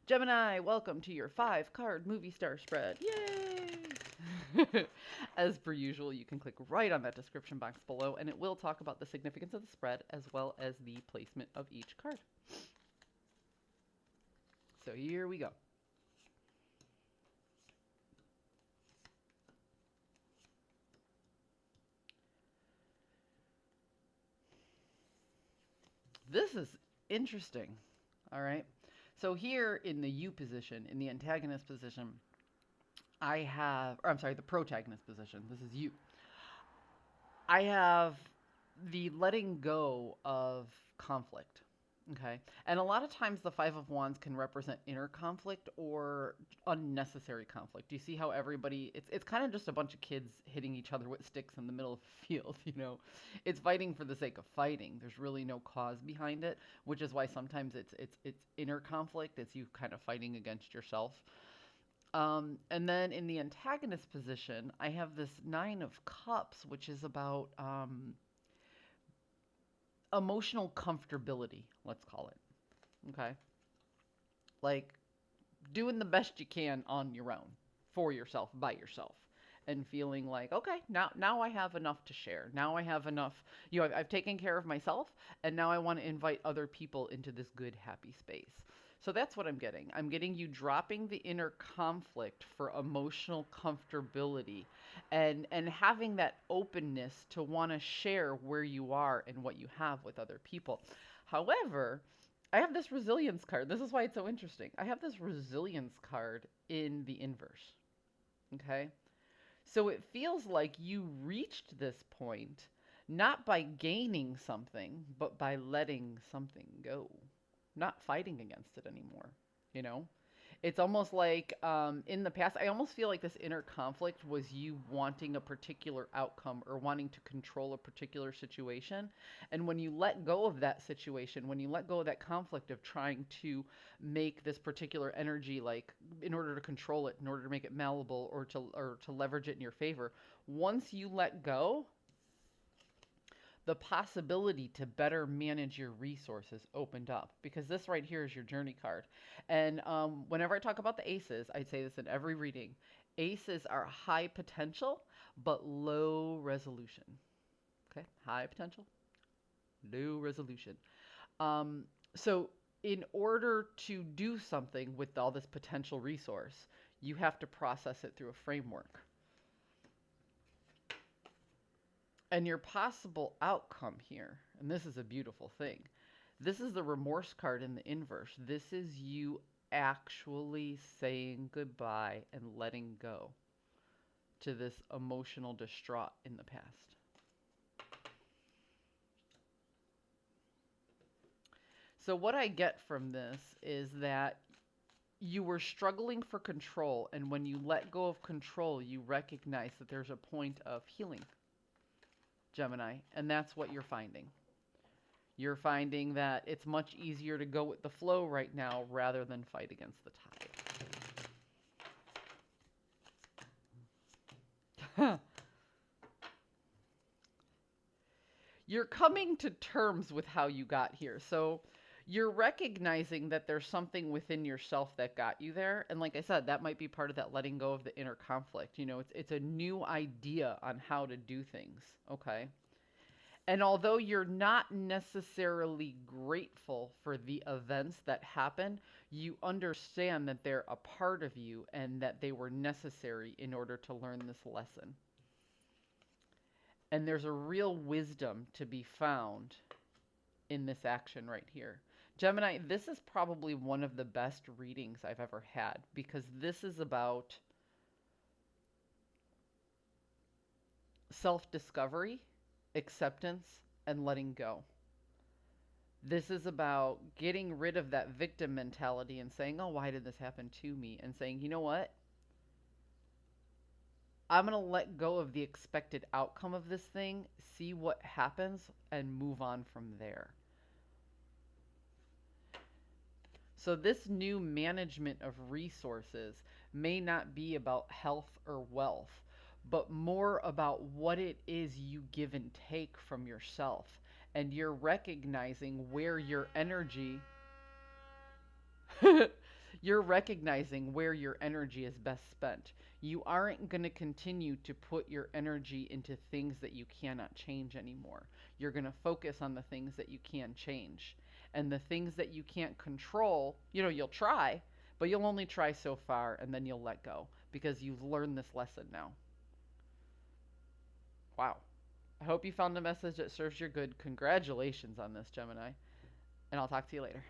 Gemini, welcome to your 5 card movie star spread. Yay! As per usual, you can click right on that description box below and it will talk about the significance of the spread as well as the placement of each card. So here we go. This is interesting. All right. So here in the U position, in the antagonist position, I have, or I'm sorry, the protagonist position. This is you. I have the letting go of conflict. Okay. And a lot of times the Five of Wands can represent inner conflict or unnecessary conflict. Do you see how everybody it's kind of just a bunch of kids hitting each other with sticks in the middle of the field, you know. It's fighting for the sake of fighting. There's really no cause behind it, which is why sometimes it's inner conflict. It's you kind of fighting against yourself. And then in the antagonist position, I have this Nine of Cups, which is about emotional comfortability, let's call it. Okay. Like doing the best you can on your own, for yourself, by yourself. And feeling like, okay, now I have enough to share. Now I have enough, I've taken care of myself, and now I want to invite other people into this good, happy space. So that's what I'm getting. I'm getting you dropping the inner conflict for emotional comfortability and having that openness to want to share where you are and what you have with other people. However, I have this resilience card. This is why it's so interesting. I have this resilience card in the inverse. Okay? So it feels like you reached this point not by gaining something, but by letting something go, not fighting against it anymore, you know? It's almost like in the past, I almost feel like this inner conflict was you wanting a particular outcome or wanting to control a particular situation. And when you let go of that situation, when you let go of that conflict of trying to make this particular energy, like in order to control it, in order to make it malleable or to leverage it in your favor, once you let go, the possibility to better manage your resources opened up, because this right here is your journey card. And whenever I talk about the aces, I say this in every reading. Aces are high potential, but low resolution. Okay, high potential, low resolution. Um, so in order to do something with all this potential resource, you have to process it through a framework. And your possible outcome here, and this is a beautiful thing, this is the remorse card in the inverse. This is you actually saying goodbye and letting go to this emotional distraught in the past. So, what I get from this is that you were struggling for control, and when you let go of control, you recognize that there's a point of healing, Gemini, and that's what you're finding. You're finding that it's much easier to go with the flow right now rather than fight against the tide. You're coming to terms with how you got here. So you're recognizing that there's something within yourself that got you there. And like I said, that might be part of that letting go of the inner conflict. It's a new idea on how to do things. Okay. And although you're not necessarily grateful for the events that happen, you understand that they're a part of you and that they were necessary in order to learn this lesson. And there's a real wisdom to be found in this action right here. Gemini, this is probably one of the best readings I've ever had, because this is about self-discovery, acceptance, and letting go. This is about getting rid of that victim mentality and saying, oh, why did this happen to me? And saying, you know what? I'm going to let go of the expected outcome of this thing, see what happens, and move on from there. So, this new management of resources may not be about health or wealth, but more about what it is you give and take from yourself. And you're recognizing where your energy You're recognizing where your energy is best spent. You aren't going to continue to put your energy into things that you cannot change anymore. You're going to focus on the things that you can change. And the things that you can't control, you'll try, but you'll only try so far and then you'll let go because you've learned this lesson now. Wow. I hope you found a message that serves your good. Congratulations on this, Gemini. And I'll talk to you later.